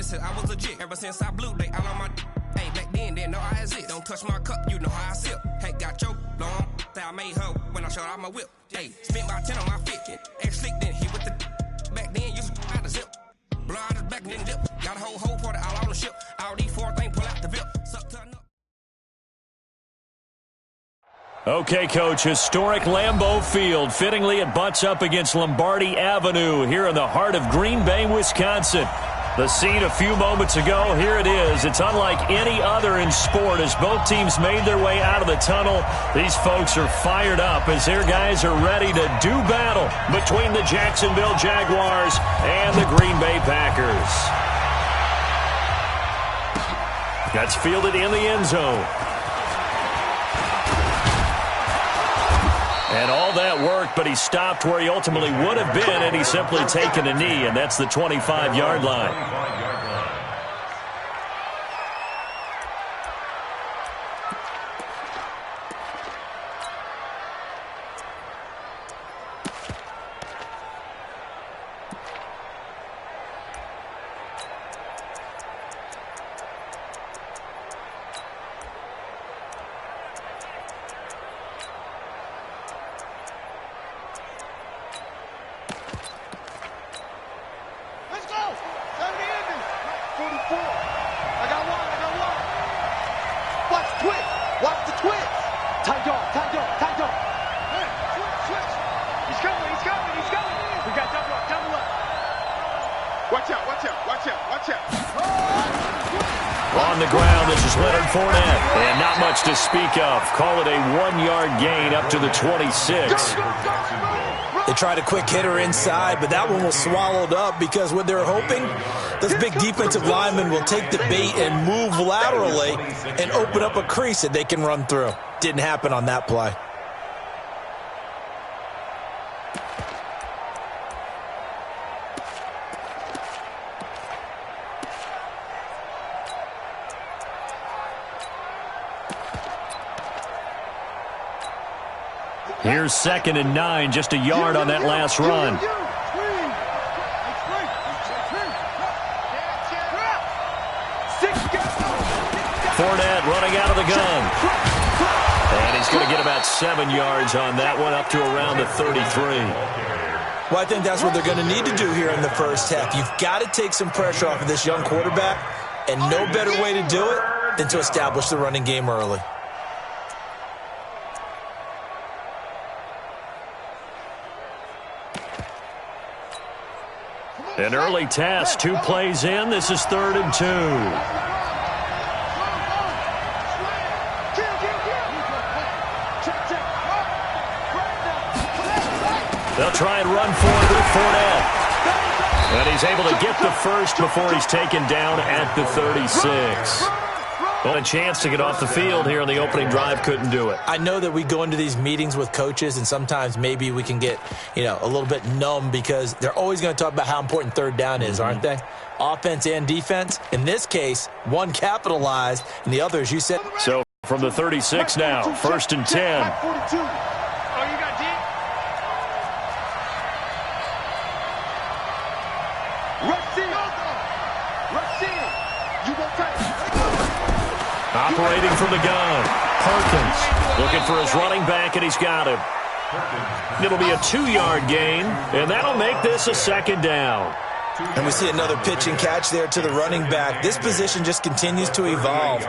said I was legit. Ever since I blew, they all on my hey, back then, didn't know I exist. Don't touch my cup, you know how I sip. Hey, got your long, that I made her when I showed out my whip. Hey, spent about 10 on my fit. Ex-slick, then hit with the back then, used to out the zip. Blow out his back and then dip. Got a whole party all on the ship. All these four things, pull out the VIP. Suck, turn up. Okay, Coach, historic Lambeau Field. Fittingly, it butts up against Lombardi Avenue here in the heart of Green Bay, Wisconsin. The scene a few moments ago, here it is. It's unlike any other in sport as both teams made their way out of the tunnel. These folks are fired up as their guys are ready to do battle between the Jacksonville Jaguars and the Green Bay Packers. That's fielded in the end zone. And all that worked, but he stopped where he ultimately would have been, and he's simply taken a knee, and that's the 25-yard line. On the ground, this is Leonard Fournette. And not much to speak of. Call it a 1-yard gain up to the 26. They tried a quick hitter inside, but that one was swallowed up because what they're hoping, this big defensive lineman will take the bait and move laterally and open up a crease that they can run through. Didn't happen on that play. Here's 2nd and 9, just a yard on that last run. Fournette running out of the gun. And he's going to get about 7 yards on that one, up to around the 33. Well, I think that's what they're going to need to do here in the first half. You've got to take some pressure off of this young quarterback, and no better way to do it than to establish the running game early. An early test, 2 plays in. This is 3rd and 2. They'll try and run for it with Fournette. And he's able to get the first before he's taken down at the 36. Well, a chance to get off the field here on the opening drive, couldn't do it. I know that we go into these meetings with coaches, and sometimes maybe we can get, a little bit numb because they're always going to talk about how important 3rd down is, aren't they? Offense and defense. In this case, one capitalized, and the other, as you said. So from the 36 now, 1st and 10. Operating from the gun, Perkins looking for his running back, and he's got him. It'll be a 2-yard gain, and that'll make this a 2nd down. And we see another pitch and catch there to the running back. This position just continues to evolve.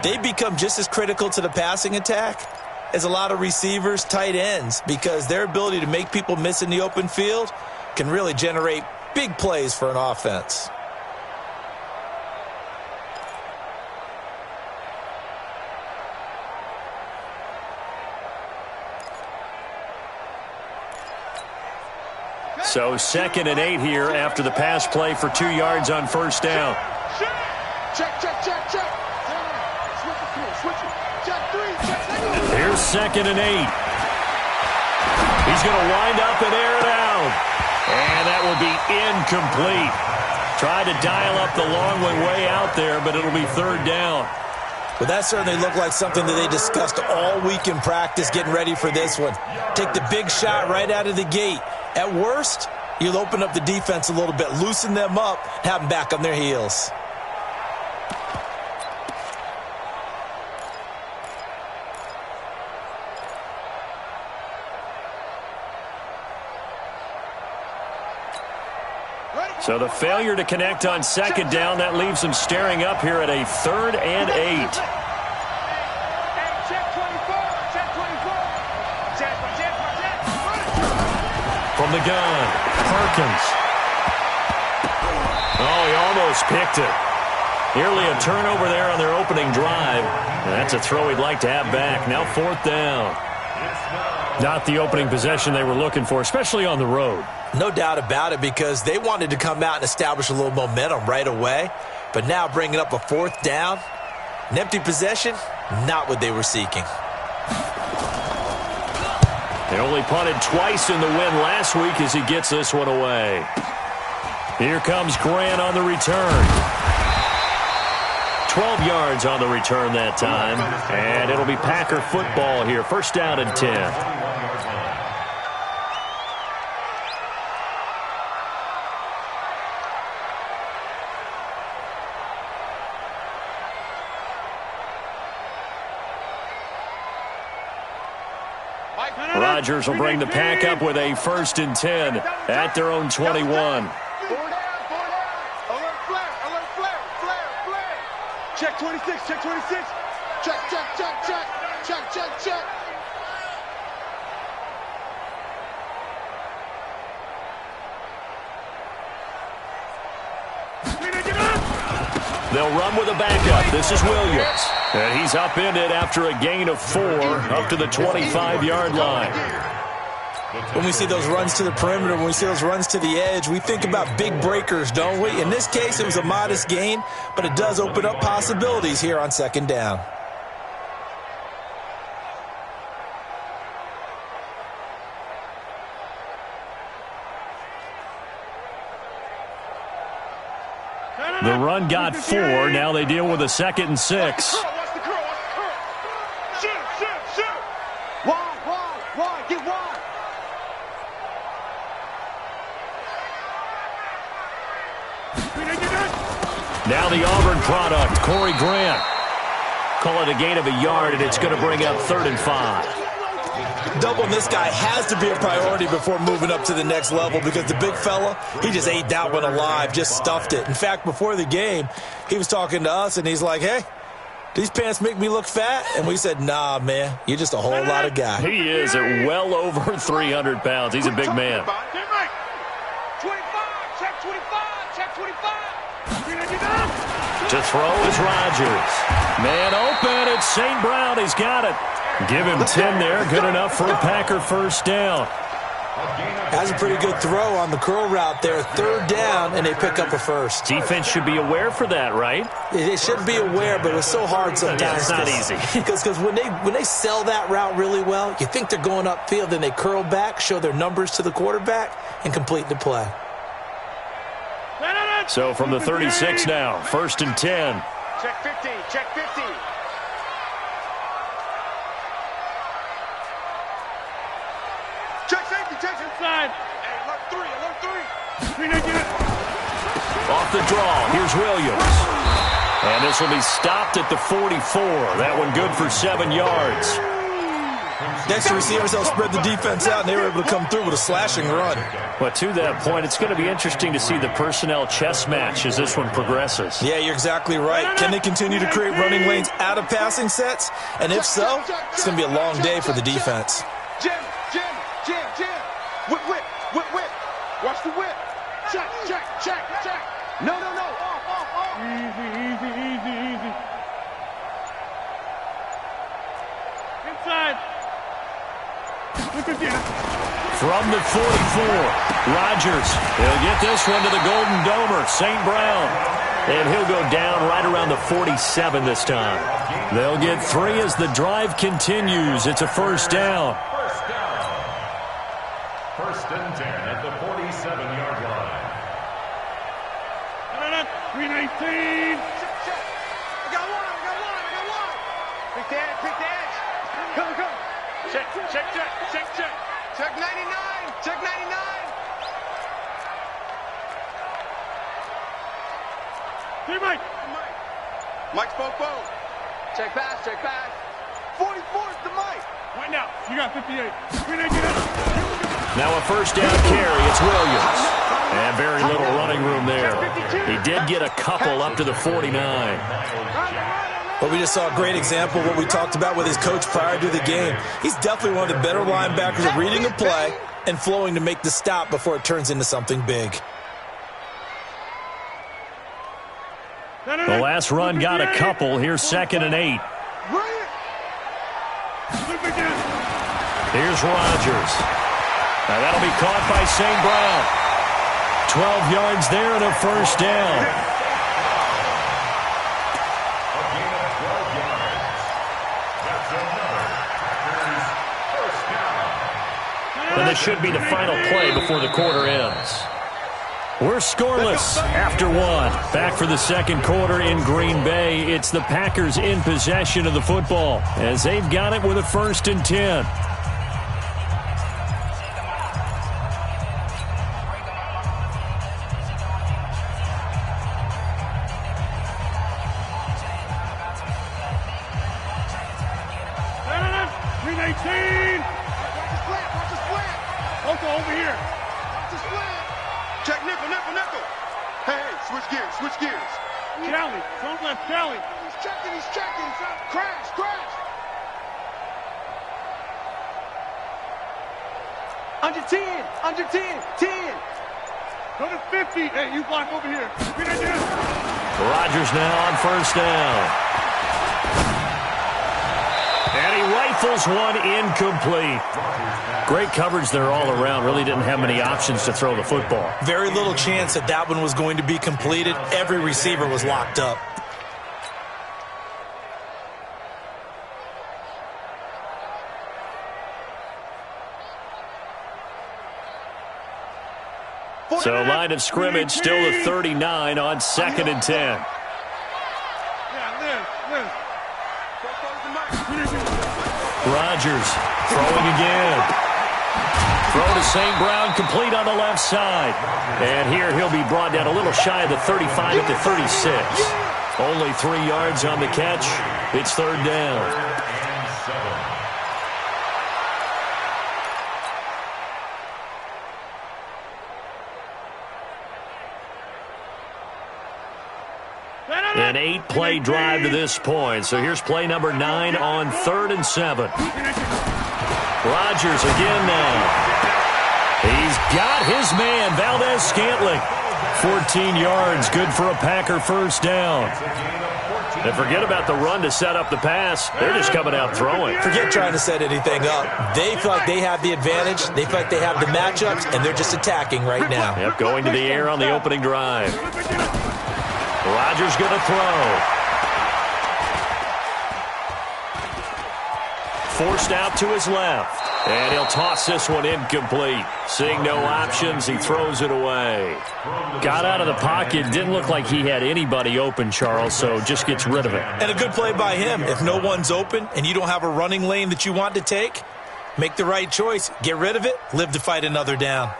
They become just as critical to the passing attack as a lot of receivers, tight ends, because their ability to make people miss in the open field can really generate big plays for an offense. So 2nd and 8 here after the pass play for 2 yards on 1st down. Here's 2nd and 8. He's going to wind up and air it out. And that will be incomplete. Tried to dial up the long way out there, but it'll be 3rd down. Well, that certainly looked like something that they discussed all week in practice getting ready for this one. Take the big shot right out of the gate. At worst, You'll open up the defense a little bit, loosen them up, have them back on their heels. So the failure to connect on second down, that leaves them staring up here at a 3rd and 8. From the gun, Perkins. Oh, he almost picked it. Nearly a turnover there on their opening drive. And that's a throw he'd like to have back. Now 4th down. Not the opening possession they were looking for, especially on the road. No doubt about it, because they wanted to come out and establish a little momentum right away. But now bringing up a 4th down, an empty possession, not what they were seeking. They only punted twice in the win last week as he gets this one away. Here comes Grant on the return. 12 yards on the return that time. And it'll be Packer football here. 1st down and 10. Rodgers will bring the Pack up with a 1st and 10 at their own 21. Alert flare. Check 26, check 26. Check. They'll run with a backup. This is Williams. And he's upended after a gain of 4 up to the 25-yard line. When we see those runs to the perimeter, when we see those runs to the edge, we think about big breakers, don't we? In this case, it was a modest gain, but it does open up possibilities here on 2nd down. The run got 4. Now they deal with a 2nd and 6. Wide, get wide. Now the Auburn product, Corey Grant. Call it a gain of a yard, and it's going to bring up 3rd and 5. Doubling this guy has to be a priority before moving up to the next level, because the big fella, he just ate that one alive, just stuffed it. In fact, before the game, he was talking to us, and he's like, hey, these pants make me look fat? And we said, nah, man, you're just a whole lot of guy. He is at well over 300 pounds. He's a big man. 25, check 25. To throw is Rodgers. Man open, it's St. Brown. He's got it. Give him 10 there. Good enough for a Packer 1st down. That's a pretty good throw on the curl route there. 3rd down, and they pick up a 1st. Defense should be aware for that, right? They should be aware, but it's so hard sometimes. Yeah, it's not easy. Because when they sell that route really well, you think they're going upfield, then they curl back, show their numbers to the quarterback, and complete the play. So from the 36 now, 1st and 10. Check 50. Check safety, check inside. Hey, alert 3. Off the draw, here's Williams. And this will be stopped at the 44. That one good for 7 yards. Next to receivers, they'll spread the defense out, and they were able to come through with a slashing run. But to that point, it's going to be interesting to see the personnel chess match as this one progresses. Yeah, you're exactly right. Can they continue to create running lanes out of passing sets? And if so, it's going to be a long day for the defense. Jim. Whip. Watch the whip. Check. No. Off. Easy. Inside. From the 44, Rodgers. He'll get this one to the Golden Domer, St. Brown. And he'll go down right around the 47 this time. They'll get 3 as the drive continues. It's a 1st down. 1st and 10 at the 47-yard line. 319. I got one. Pick the edge. Come. Check. Check 99. Hey, Mike. Mike's Fofo. Check pass, check pass. 44 is the Mike. Right now, you got 58. Get up. Now a first down carry. It's Williams. And very little running room there. He did get a couple up to the 49. But we just saw a great example of what we talked about with his coach prior to the game. He's definitely one of the better linebackers at reading a play and flowing to make the stop before it turns into something big. The last run got a couple. Here's 2nd and 8. Here's Rodgers. Now that'll be caught by St. Brown. 12 yards there and a first down. And this should be the final play before the quarter ends. We're scoreless after one. Back for the second quarter in Green Bay. It's the Packers in possession of the football as they've got it with a 1st and 10. Check nickel. Hey, switch gears. Kelly, don't let Kelly. He's checking. Crash. Under 10. Go to 50. Hey, you block over here. Rodgers now on first down. And he rifles one incomplete. Great coverage there all around. Really didn't have many options to throw the football. Very little chance that one was going to be completed. Every receiver was locked up. So line of scrimmage still the 39 on 2nd and 10. Rodgers throwing again. Throw to St. Brown, complete on the left side. And here he'll be brought down a little shy of the 35 at the 36. Only 3 yards on the catch. It's 3rd down. An 8-play drive to this point. So here's play number 9 on 3rd and 7. Rodgers again now. He's got his man, Valdez-Scantling. 14 yards, good for a Packer first down. And forget about the run to set up the pass. They're just coming out throwing. Forget trying to set anything up. They feel like they have the advantage. They feel like they have the matchups, and they're just attacking right now. Yep, going to the air on the opening drive. Rodgers going to throw. Forced out to his left. And he'll toss this one incomplete. Seeing no options, he throws it away. Got out of the pocket. Didn't look like he had anybody open, Charles, so just gets rid of it. And a good play by him. If no one's open and you don't have a running lane that you want to take, make the right choice. Get rid of it. Live to fight another down.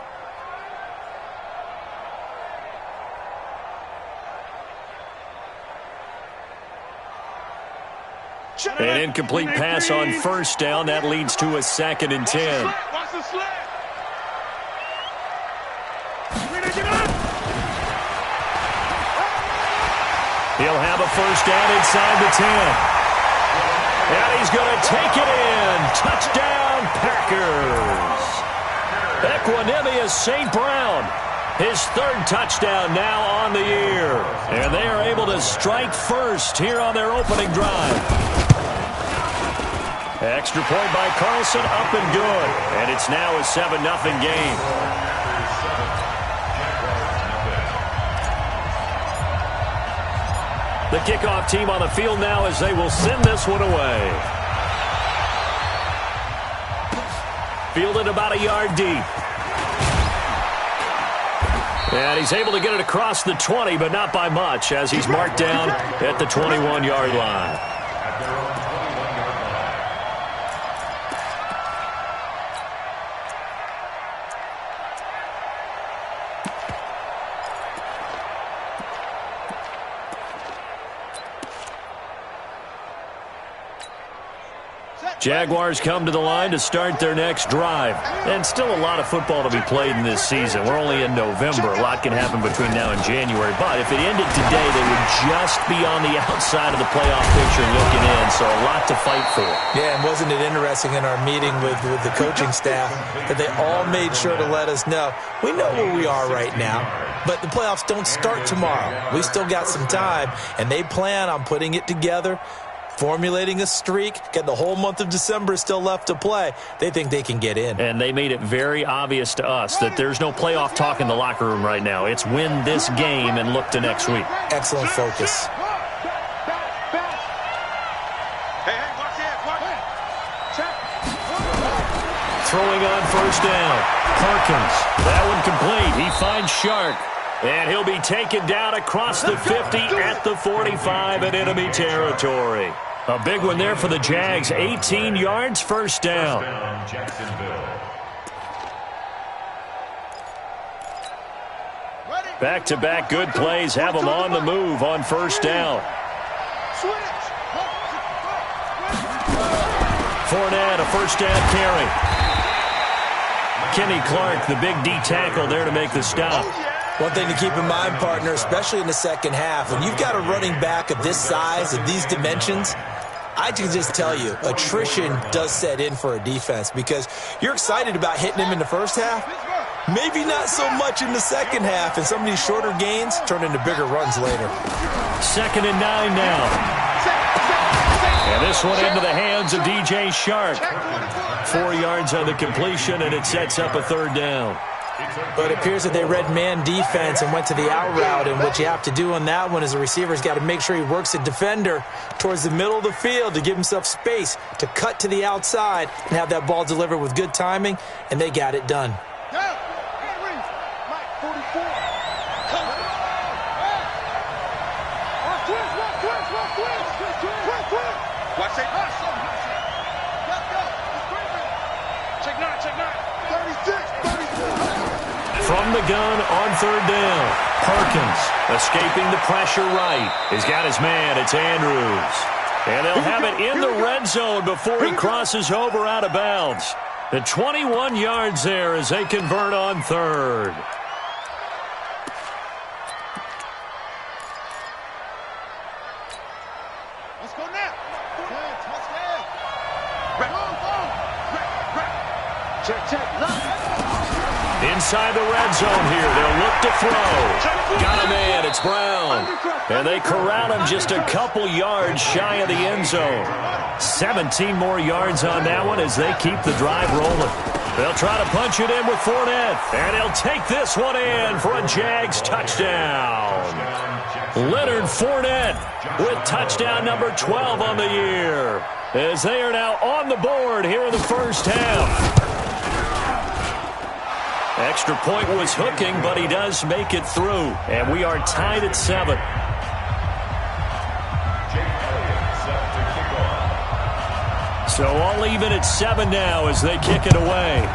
An incomplete pass on first down. That leads to a 2nd and 10. Watch the sled. He'll have a first down inside the 10. And he's going to take it in. Touchdown, Packers. Equanimous St. Brown. His 3rd touchdown now on the year. And they are able to strike first here on their opening drive. Extra point by Carlson, up and good. And it's now a 7-0 game. The kickoff team on the field now as they will send this one away. Fielded about a yard deep. And he's able to get it across the 20, but not by much, as he's marked down at the 21-yard line. Jaguars come to the line to start their next drive. And still a lot of football to be played in this season. We're only in November. A lot can happen between now and January. But if it ended today, they would just be on the outside of the playoff picture looking in. So a lot to fight for. Yeah, and wasn't it interesting in our meeting with the coaching staff that they all made sure to let us know, we know where we are right now, but the playoffs don't start tomorrow. We still got some time, and they plan on putting it together, formulating a streak, getting the whole month of December still left to play. They think they can get in. And they made it very obvious to us that there's no playoff talk in the locker room right now. It's win this game and look to next week. Excellent focus. Throwing on first down. Perkins. That one complete. He finds Shark. And he'll be taken down across the 50 at the 45 in enemy territory. A big one there for the Jags. 18 yards, first down. Back-to-back good plays have them on the move on first down. Fournette, a first down carry. Kenny Clark, the big D tackle there to make the stop. One thing to keep in mind, partner, especially in the second half, when you've got a running back of this size, of these dimensions, I can just tell you, attrition does set in for a defense because you're excited about hitting him in the first half, maybe not so much in the second half, and some of these shorter gains turn into bigger runs later. 2nd and 9 now. And this one into the hands of DJ Shark. 4 yards on the completion, and it sets up a third down. But it appears that they read man defense and went to the out route, and what you have to do on that one is the receiver's got to make sure he works the defender towards the middle of the field to give himself space to cut to the outside and have that ball delivered with good timing, and they got it done. Watch it. Check 9. 36. From the gun on third down. Perkins escaping the pressure right. He's got his man. It's Andrews. And they'll have it in the red zone before he crosses over out of bounds. The 21 yards there as they convert on third. Let's go now. Check. Inside the red zone here. They'll look to throw. Got a man. It's Brown. And they corral him just a couple yards shy of the end zone. 17 more yards on that one as they keep the drive rolling. They'll try to punch it in with Fournette. And he'll take this one in for a Jags touchdown. Leonard Fournette with touchdown number 12 on the year. As they are now on the board here in the first half. Extra point was hooking, but he does make it through. And we are tied at 7. So all even at 7 now as they kick it away.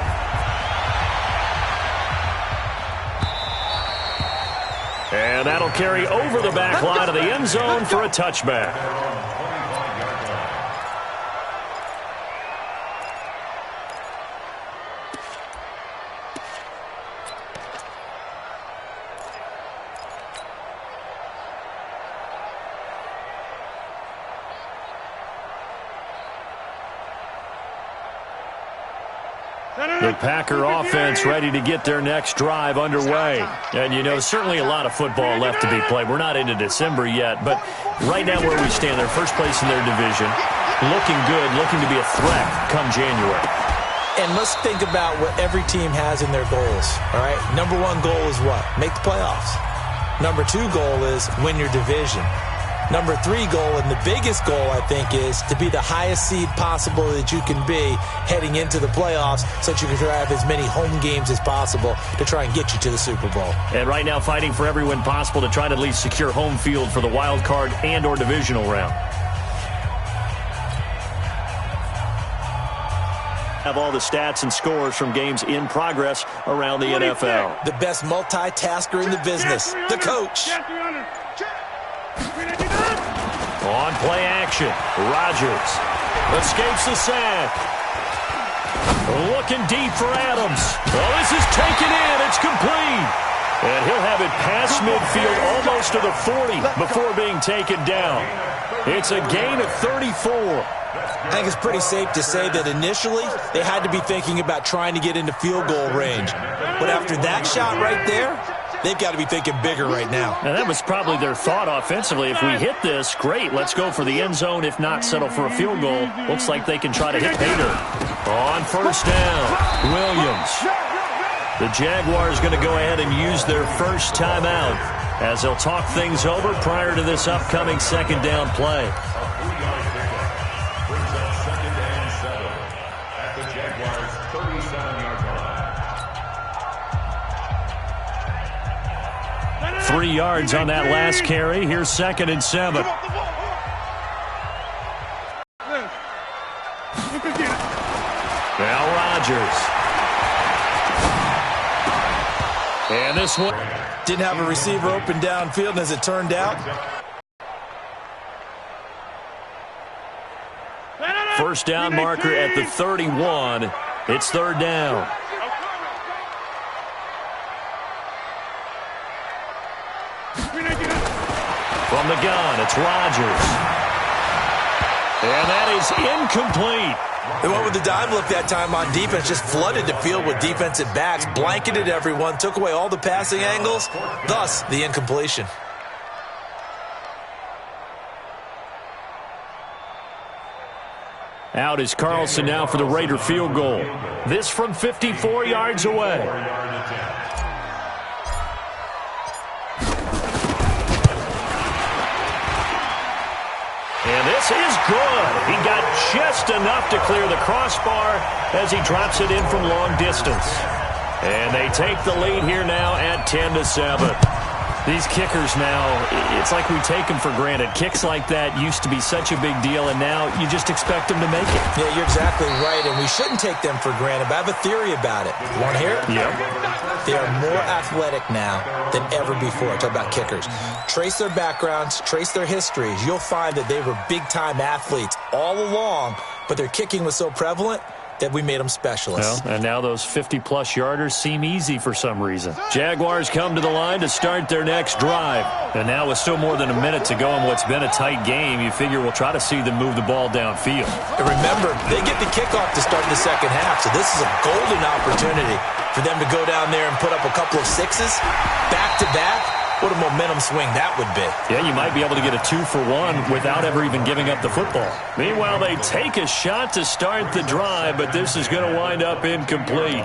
And that'll carry over the back line of the end zone for a touchback. The Packer offense ready to get their next drive underway. And, you know, certainly a lot of football left to be played. We're not into December yet, but right now where we stand, they're first place in their division. Looking good, looking to be a threat come January. And let's think about what every team has in their goals, all right? Number 1 goal is what? Make the playoffs. Number 2 goal is win your division. Number 3 goal, and the biggest goal, I think, is to be the highest seed possible that you can be heading into the playoffs so that you can have as many home games as possible to try and get you to the Super Bowl. And right now fighting for every win possible to try to at least secure home field for the wild card and or divisional round. Have all the stats and scores from games in progress around the NFL. The best multitasker in the business, the coach. On play action, Rodgers. Escapes the sack. Looking deep for Adams. Oh, this is taken in. It's complete. And he'll have it past midfield almost to the 40 before being taken down. It's a gain of 34. I think it's pretty safe to say that initially they had to be thinking about trying to get into field goal range. But after that shot right there, they've got to be thinking bigger right now. And that was probably their thought offensively. If we hit this, great. Let's go for the end zone. If not, settle for a field goal. Looks like they can try to hit Pater. On first down, Williams. The Jaguars going to go ahead and use their first timeout as they'll talk things over prior to this upcoming second down play. Brings up second and 7 at the Jaguars' 37-yard line. 3 yards on that last carry. Here's second and 7. Now Rodgers. And this one didn't have a receiver open downfield, and as it turned out, first down marker at the 31. It's third down. From the gun, it's Rodgers. And that is incomplete. They went with the dime look that time on defense, just flooded the field with defensive backs, blanketed everyone, took away all the passing angles, thus the incompletion. Out is Carlson now for the Raider field goal. This from 54 yards away. And this is good. He got just enough to clear the crossbar as he drops it in from long distance. And they take the lead here now at 10-7. These kickers now, it's like we take them for granted. Kicks like that used to be such a big deal, and now you just expect them to make it. Yeah, you're exactly right, and we shouldn't take them for granted, but I have a theory about it. Want to hear it? Yeah. They are more athletic now than ever before. I talk about kickers. Trace their backgrounds, trace their histories. You'll find that they were big-time athletes all along, but their kicking was so prevalent that we made them specialists. Well, and now those 50-plus yarders seem easy for some reason. Jaguars come to the line to start their next drive. And now with still more than a minute to go in what's been a tight game, you figure we'll try to see them move the ball downfield. And remember, they get the kickoff to start the second half, so this is a golden opportunity for them to go down there and put up a couple of sixes back-to-back. What a momentum swing that would be. Yeah, you might be able to get a 2-for-1 without ever even giving up the football. Meanwhile, they take a shot to start the drive, but this is going to wind up incomplete.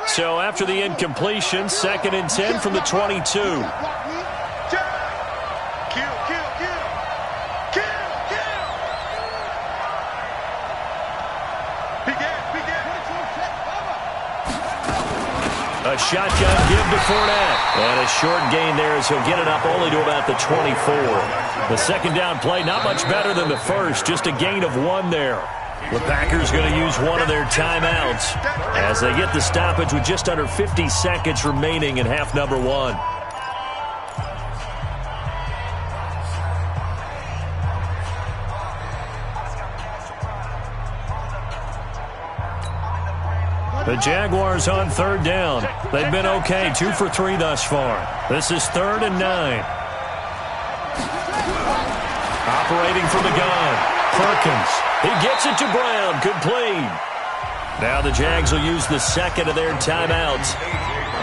So after the incompletion, second and 10 from the 22. A shotgun give to Fournette. And a short gain there as he'll get it up only to about the 24. The second down play, not much better than the first. Just a gain of 1 there. The Packers going to use one of their timeouts as they get the stoppage with just under 50 seconds remaining in half number 1. The Jaguars on third down. They've been okay, 2 for 3 thus far. This is 3rd and 9. Operating from the gun, Perkins. He gets it to Brown, complete. Now the Jags will use the second of their timeouts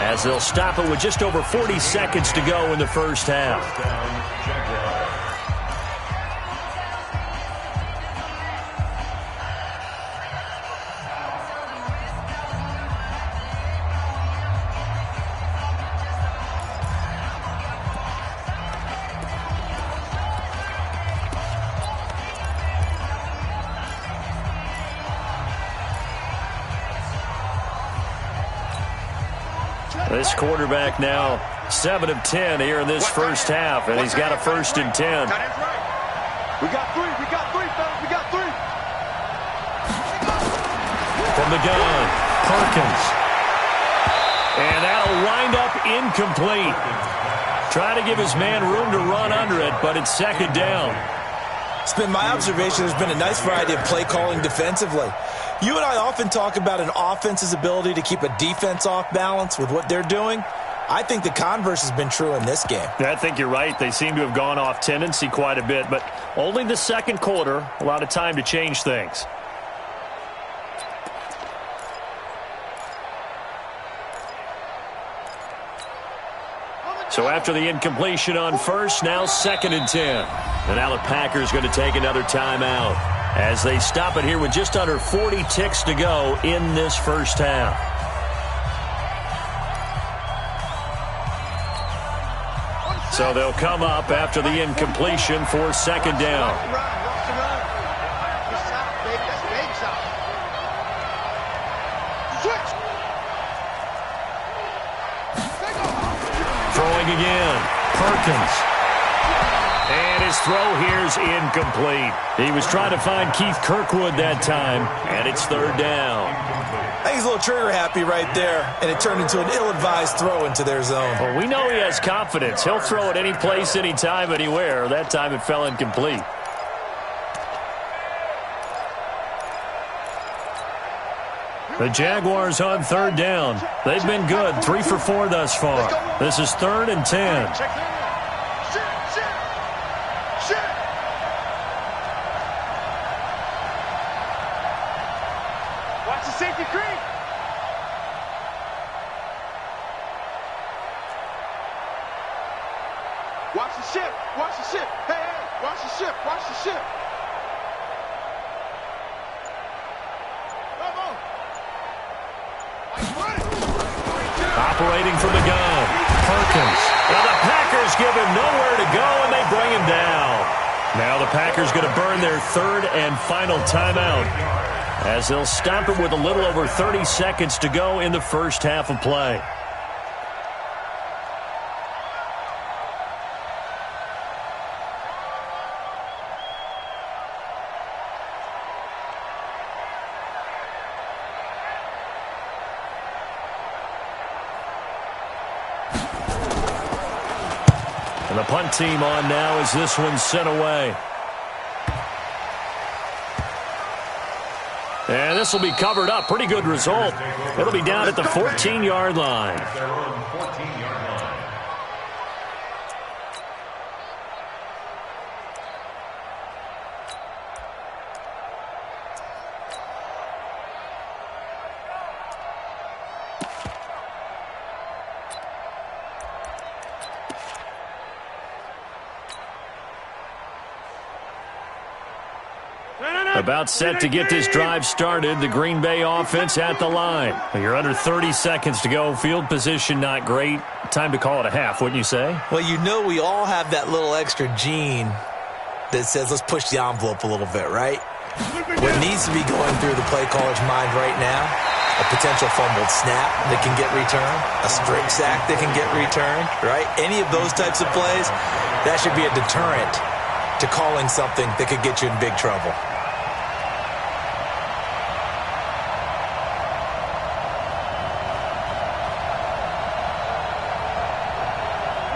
as they'll stop it with just over 40 seconds to go in the first half. This quarterback now 7 of 10 here in this first half, and he's got a 1st and 10. We got 3, fellas, we got 3. From the gun, Perkins. And that'll wind up incomplete. Try to give his man room to run under it, but it's second down. It's been my observation there's been a nice variety of play calling defensively. You and I often talk about an offense's ability to keep a defense off balance with what they're doing. I think the converse has been true in this game. Yeah, I think you're right. They seem to have gone off tendency quite a bit, but only the second quarter, a lot of time to change things. So after the incompletion on first, now 2nd and 10. And now the Packers going to take another timeout as they stop it here with just under 40 ticks to go in this first half. So they'll come up after the incompletion for 2nd down. Throwing again, Perkins. And his throw here's incomplete. He was trying to find Keith Kirkwood that time, and it's 3rd down. I think he's a little trigger happy right there, and it turned into an ill-advised throw into their zone. Well, we know he has confidence. He'll throw it any place, anytime, anywhere. That time it fell incomplete. The Jaguars on 3rd down. They've been good, 3 for 4 thus far. This is 3rd and 10. Watch the safety creep. Watch the ship. Watch the ship. Hey, hey, watch the ship. Watch the ship. Come on. Operating from the gun, Perkins. Now the Packers give him nowhere to go, and they bring him down. Now the Packers going to burn their 3rd and final timeout as they'll stop it with a little over 30 seconds to go in the first half of play. And the punt team on now as this one's sent away. And this will be covered up. Pretty good result. It'll be down at the 14-yard line. About set to get this drive started. The Green Bay offense at the line. You're under 30 seconds to go. Field position not great. Time to call it a half, wouldn't you say? Well, you know we all have that little extra gene that says let's push the envelope a little bit, right? What needs to be going through the play caller's mind right now, a potential fumbled snap that can get returned, a strip sack that can get returned, right? Any of those types of plays, that should be a deterrent to calling something that could get you in big trouble.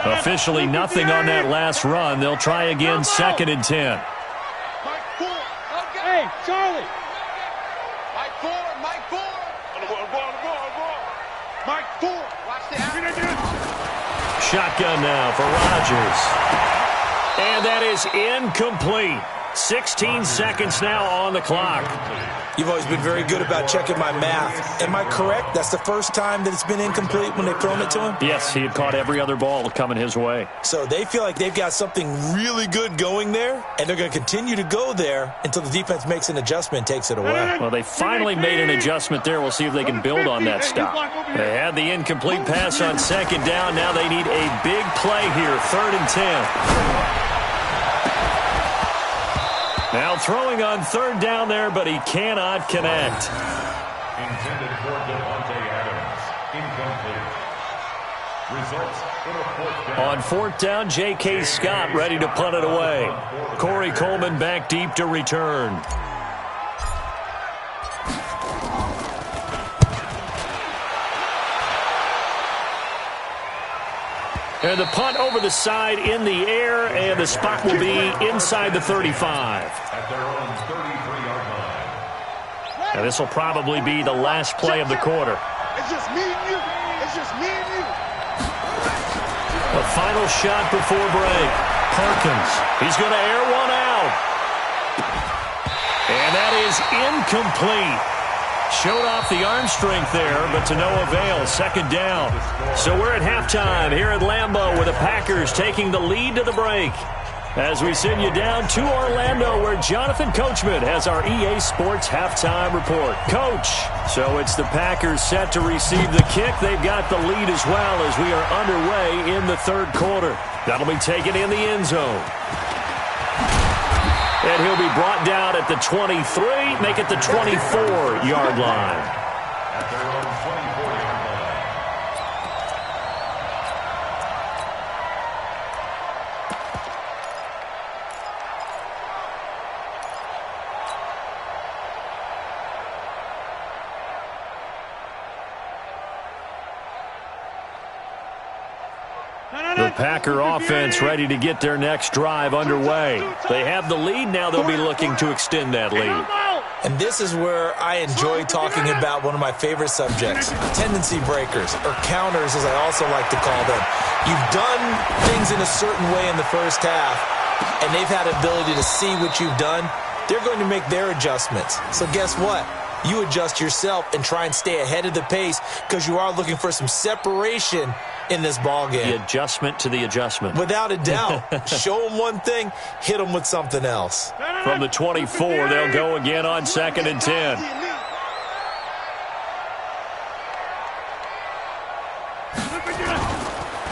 Officially nothing on that last run. They'll try again, 2nd and 10. Mike 4. Okay. Hey, Charlie. Mike 4. Mike 4. On the ball. Mike 4. Watch the out. Shotgun now for Rodgers. And that is incomplete. 16 seconds now on the clock. You've always been very good about checking my math. Am I correct? That's the first time that it's been incomplete when they've thrown it to him? Yes, he had caught every other ball coming his way. So they feel like they've got something really good going there, and they're going to continue to go there until the defense makes an adjustment and takes it away. Well, they finally made an adjustment there. We'll see if they can build on that stop. They had the incomplete pass on 2nd down. Now they need a big play here, 3rd and 10. Now throwing on 3rd down there, but he cannot connect. Intended for Devontae Adams. Incomplete. Results in a 4th down. On 4th down, J.K. Scott ready to punt it away. Corey Coleman back deep to return. And the punt over the side in the air, and the spot will be inside the 35. At their own 33-yard line. And this will probably be the last play of the quarter. It's just me and you. It's just me and you. A final shot before break. Perkins. He's going to air one out. And that is incomplete. Showed off the arm strength there, but to no avail. Second down. So we're at halftime here at Lambeau with the Packers taking the lead to the break. As we send you down to Orlando, where Jonathan Coachman has our EA Sports halftime report. Coach, so it's the Packers set to receive the kick. They've got the lead as well as we are underway in the third quarter. That'll be taken in the end zone. And he'll be brought down at the 23, make it the 24-yard line. At their own 24-yard line. The Packer offense ready to get their next drive underway. They have the lead. Now they'll be looking to extend that lead. And this is where I enjoy talking about one of my favorite subjects, tendency breakers, or counters as I also like to call them. You've done things in a certain way in the first half, and they've had the ability to see what you've done. They're going to make their adjustments. So guess what? You adjust yourself and try and stay ahead of the pace because you are looking for some separation in this ball game. The adjustment to the adjustment. Without a doubt. Show them one thing, hit them with something else. From the 24, they'll go again on 2nd and 10.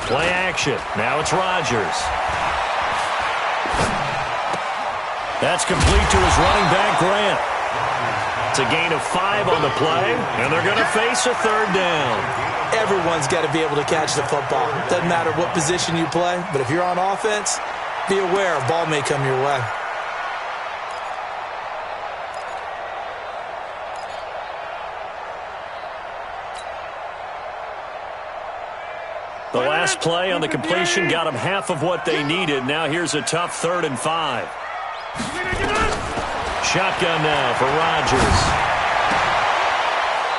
Play action. Now it's Rodgers. That's complete to his running back, Grant. It's a gain of 5 on the play, and they're going to face a third down. Everyone's got to be able to catch the football. Doesn't matter what position you play, but if you're on offense, be aware a ball may come your way. The last play on the completion got them half of what they needed. Now here's a tough 3rd and 5. Shotgun now for Rodgers.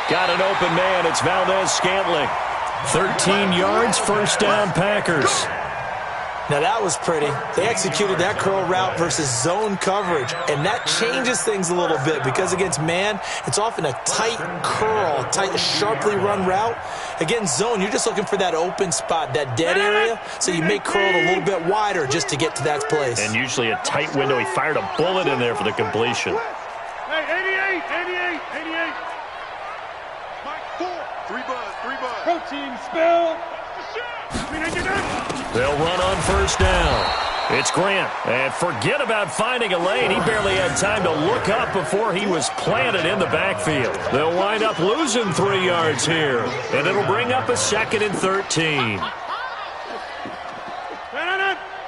Got an open man. It's Valdez-Scantling. 13 yards, first down, Packers. Now that was pretty. They executed that curl route versus zone coverage, and that changes things a little bit because against man, it's often a tight curl, tight, sharply run route. Against zone, you're just looking for that open spot, that dead area, so you may curl it a little bit wider just to get to that place. And usually a tight window. He fired a bullet in there for the completion. Hey, 88. Mike 4. 3 buzz. Protein spill. They'll run on first down. It's Grant. And forget about finding a lane. He barely had time to look up before he was planted in the backfield. They'll wind up losing 3 yards here. And it'll bring up a 2nd and 13.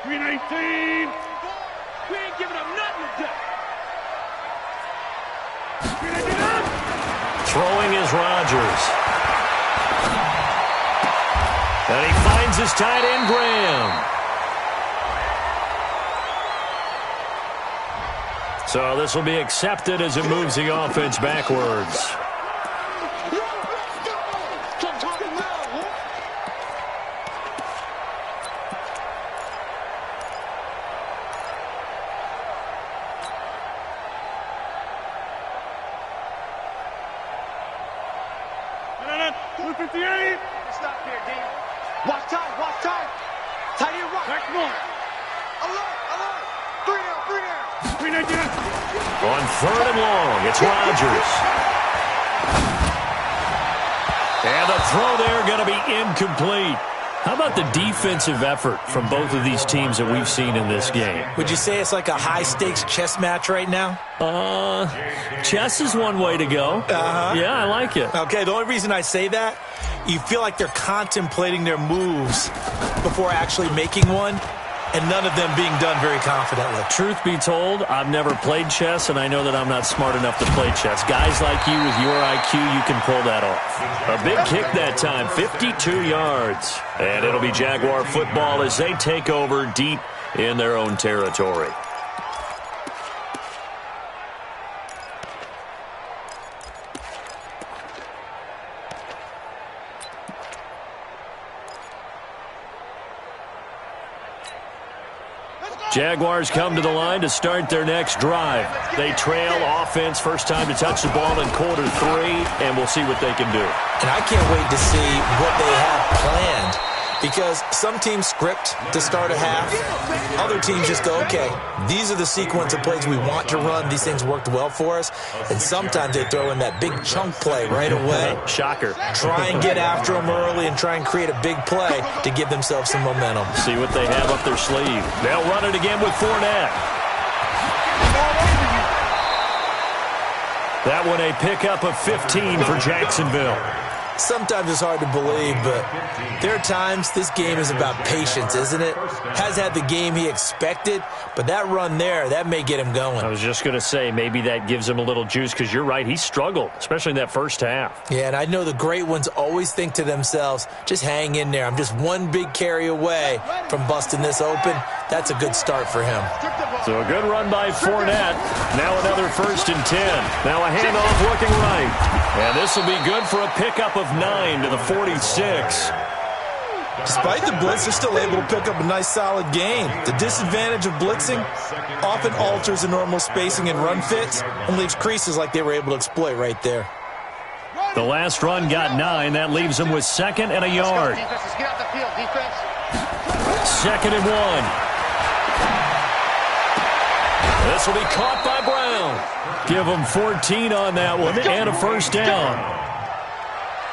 319. We ain't giving up nothing today. Throwing is Rodgers. And he finds his tight end, Graham. So this will be accepted as it moves the offense backwards. Stop here, D. Watch time. Tight end rock. Back one. Alert. 3 down. On 3rd and long, it's Rodgers. And the throw there going to be incomplete. How about the defensive effort from both of these teams that we've seen in this game? Would you say it's like a high-stakes chess match right now? Chess is one way to go. Yeah, I like it. Okay, the only reason I say that, you feel like they're contemplating their moves before actually making one. and none of them being done very confidently. Truth be told, I've never played chess, and I know that I'm not smart enough to play chess. Guys like you with your IQ, you can pull that off. A big kick that time, 52 yards. And it'll be Jaguar football as they take over deep in their own territory. Jaguars come to the line to start their next drive. They trail offense, first time to touch the ball in quarter 3, and we'll see what they can do. And I can't wait to see what they have planned, because some teams script to start a half. Other teams just go, okay, these are the sequence of plays we want to run. These things worked well for us. And sometimes they throw in that big chunk play right away. Shocker. Try and get after them early and try and create a big play to give themselves some momentum. See what they have up their sleeve. They'll run it again with Fournette. That one a pickup of 15 for Jacksonville. Sometimes it's hard to believe, but there are times this game is about patience, isn't it? Has had the game he expected, but that run there, that may get him going. I was just going to say, maybe that gives him a little juice, because you're right, he struggled, especially in that first half. Yeah, and I know the great ones always think to themselves, just hang in there. I'm just one big carry away from busting this open. That's a good start for him. So a good run by Fournette. Now another 1st and 10. Now a handoff looking right. And this will be good for a pickup of 9 to the 46. Despite the blitz, they're still able to pick up a nice, solid gain. The disadvantage of blitzing often alters the normal spacing and run fits and leaves creases like they were able to exploit right there. The last run got 9. That leaves them with 2nd and a yard. 2nd and 1. This will be caught by Brown. Give them 14 on that one and a first down.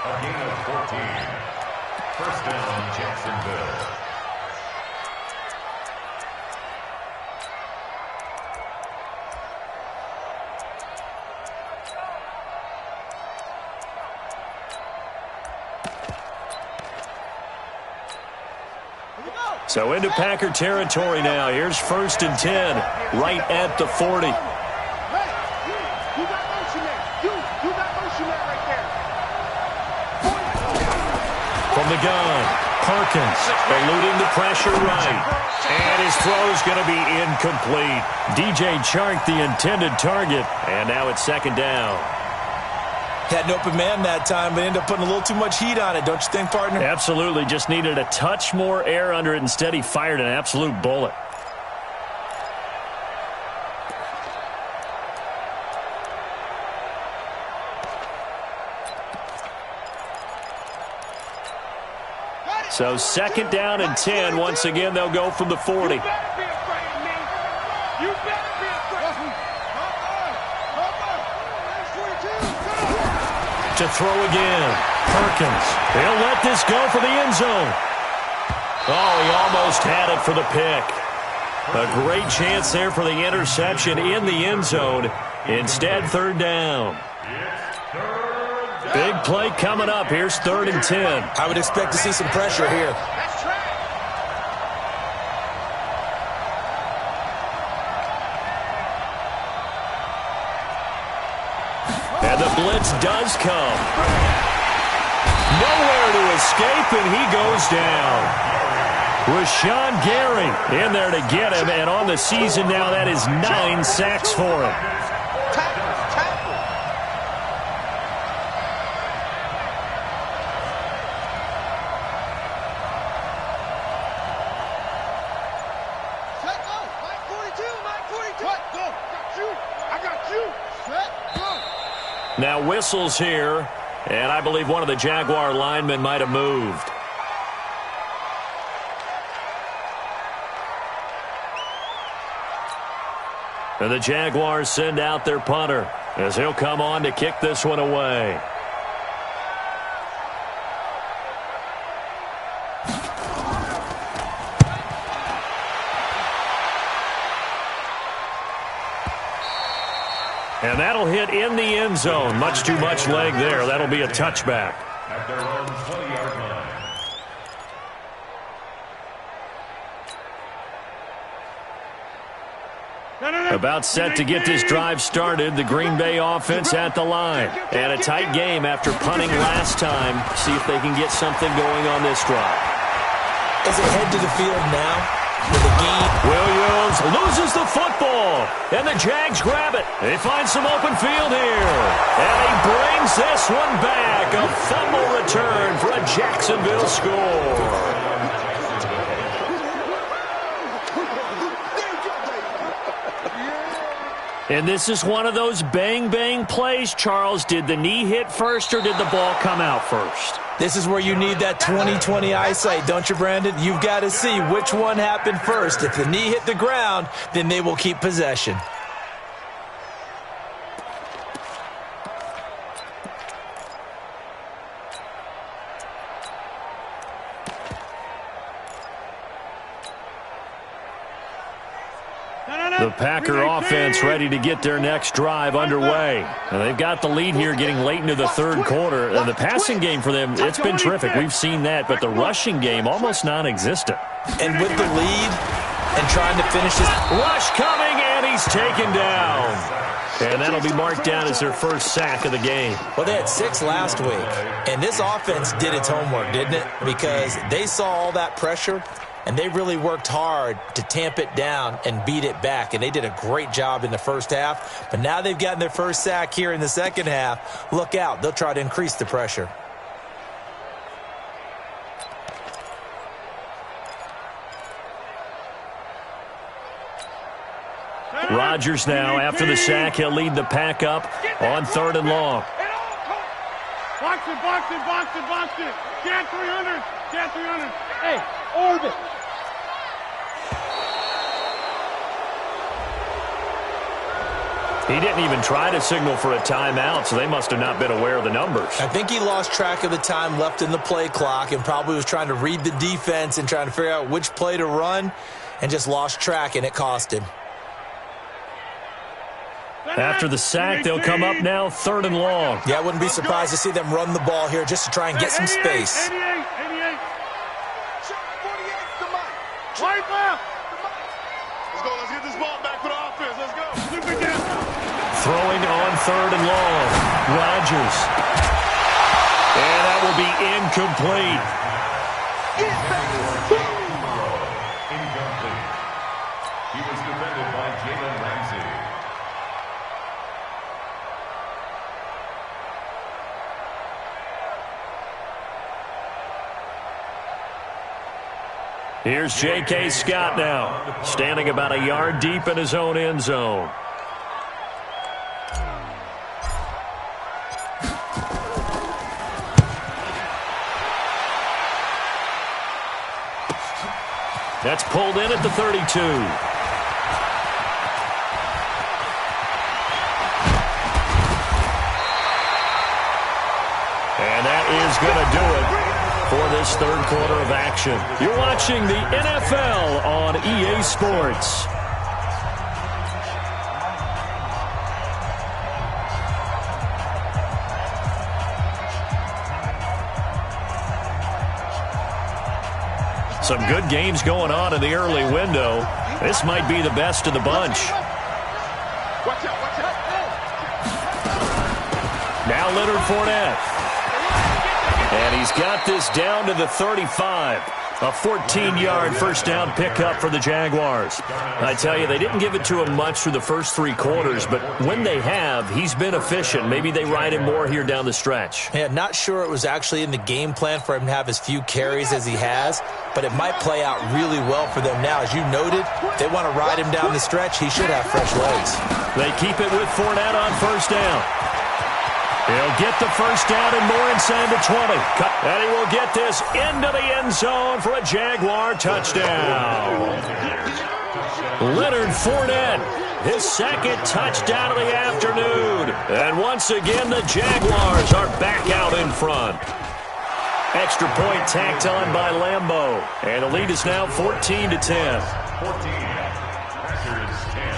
A gain of 14. First down, Jacksonville. So into Packer territory now. Here's 1st and 10, right at the 40. You got motion there. You got motion there right there. From the gun, Perkins eluding the pressure right. And his throw's going to be incomplete. DJ Chark, the intended target. And now it's 2nd down. Had an open man that time, but ended up putting a little too much heat on it, don't you think, partner? Absolutely. Just needed a touch more air under it. Instead, he fired an absolute bullet. So 2nd down and 10. Once again, they'll go from the 40. You better be afraid of me. You better be afraid of me. To throw again. Perkins. He'll let this go for the end zone. Oh, he almost had it for the pick. A great chance there for the interception in the end zone. Instead, 3rd down. Big play coming up. Here's 3rd and 10. I would expect to see some pressure here. And the blitz does come. Nowhere to escape, and he goes down. Rashawn Gary in there to get him, and on the season now, that is 9 sacks for him. Now whistles here, and I believe one of the Jaguar linemen might have moved. And the Jaguars send out their punter as he'll come on to kick this one away. And that'll hit in the end zone. Much too much leg there. That'll be a touchback. At their own 20-yard line. About set to get this drive started, the Green Bay offense at the line. And a tight game after punting last time. See if they can get something going on this drive. As they head to the field now, with the game. Williams loses the football, and the Jags grab it. They find some open field here, and he brings this one back. A fumble return for a Jacksonville score. And this is one of those bang-bang plays, Charles. Did the knee hit first or did the ball come out first? This is where you need that 20/20 eyesight, don't you, Brandon? You've got to see which one happened first. If the knee hit the ground, then they will keep possession. The Packer offense ready to get their next drive underway. And they've got the lead here getting late into the third quarter. And the passing game for them, it's been terrific. We've seen that. But the rushing game, almost non-existent. And with the lead and trying to finish this. Rush coming, and he's taken down. And that'll be marked down as their first sack of the game. Well, they had 6 last week. And this offense did its homework, didn't it? Because they saw all that pressure. And they really worked hard to tamp it down and beat it back. And they did a great job in the first half. But now they've gotten their first sack here in the second half. Look out. They'll try to increase the pressure. Rodgers now, after the sack, he'll lead the pack up on 3rd and long. Box it, box it, box it, box it. Get 300, get 300. Hey, orbit. He didn't even try to signal for a timeout, so they must have not been aware of the numbers. I think he lost track of the time left in the play clock and probably was trying to read the defense and trying to figure out which play to run and just lost track, and it cost him. After the sack, they'll come up now 3rd and long. Yeah, I wouldn't be surprised to see them run the ball here just to try and get some space. 88. Right left. Let's go. Let's get this ball back for the offense. Let's go. Throwing on 3rd and long. Rodgers. And that will be incomplete. Incomplete. He was defended by Jalen Ramsey. Here's J.K. Scott now, standing about a yard deep in his own end zone. That's pulled in at the 32. And that is going to do it for this third quarter of action. You're watching the NFL on EA Sports. Some good games going on in the early window. This might be the best of the bunch. Now Leonard Fournette. And he's got this down to the 35. A 14-yard first down pickup for the Jaguars. I tell you, they didn't give it to him much through the first 3 quarters, but when they have, he's been efficient. Maybe they ride him more here down the stretch. Yeah, not sure it was actually in the game plan for him to have as few carries as he has, but it might play out really well for them now. As you noted, they want to ride him down the stretch. He should have fresh legs. They keep it with Fournette on first down. He'll get the first down and more inside the 20. And he will get this into the end zone for a Jaguar touchdown. Leonard Fournette, his second touchdown of the afternoon. And once again, the Jaguars are back out in front. Extra point tacked on by Lambeau. And the lead is now 14-10. 14. Packers 10.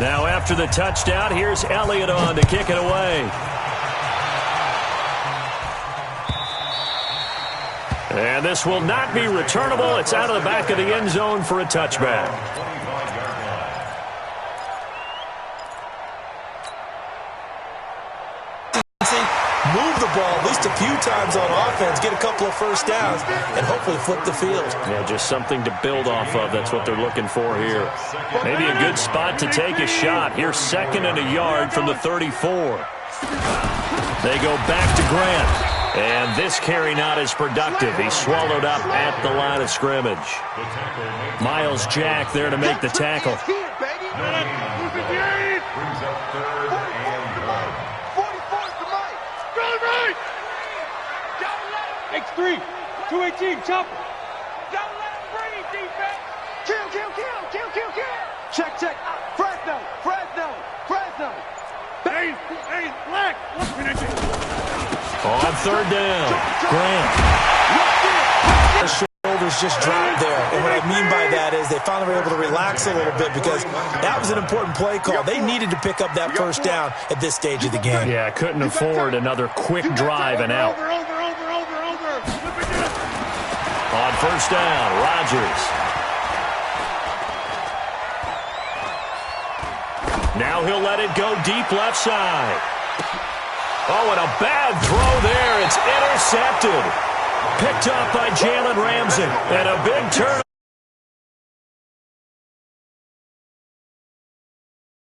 Now after the touchdown, here's Elliott on to kick it away. And this will not be returnable. It's out of the back of the end zone for a touchback. Move the ball at least a few times on offense, get a couple of first downs, and hopefully flip the field. Yeah, just something to build off of. That's what they're looking for here. Maybe a good spot to take a shot. Here's 2nd and a yard from the 34. They go back to Grant. And this carry not as productive. He's swallowed up at the line of scrimmage. Miles Jack there to make the tackle. X3, 218, chopper. Don't let him breathe, defense. Kill. Check. Fresno. Hey, black. On 3rd down, Grant. The shoulders just dropped there. And what I mean by that is they finally were able to relax a little bit because that was an important play call. They needed to pick up that first down at this stage of the game. Yeah, couldn't afford another quick drive and out. On 1st down, Rodgers. Now he'll let it go deep left side. Oh, and a bad throw there. It's intercepted. Picked up by Jalen Ramsey. And a big turn.